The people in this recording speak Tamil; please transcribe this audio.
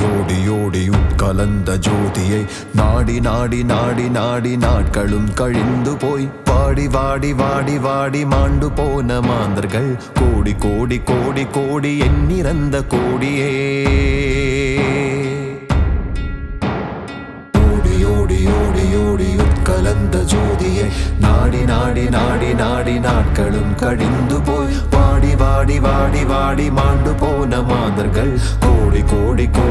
ஓடி ஓடி உட்கலந்த ஜோதியை நாடி நாடி நாடி நாடி நாட்களும் கழிந்து போய் வாடி வாடி வாடி வாடி மாண்டு போன மாந்தர்கள் கோடி கோடி கோடி கோடி எண்ணிறந்த கோடியே. ஓடி ஓடி ஓடி ஓடி உட்கலந்த ஜோதியை நாடி நாடி நாடி நாடி நாட்களும் கழிந்து போய் வாடி வாடி வாடி வாடி மாண்டு போன மாந்தர்கள் கோடி கோடி கோடி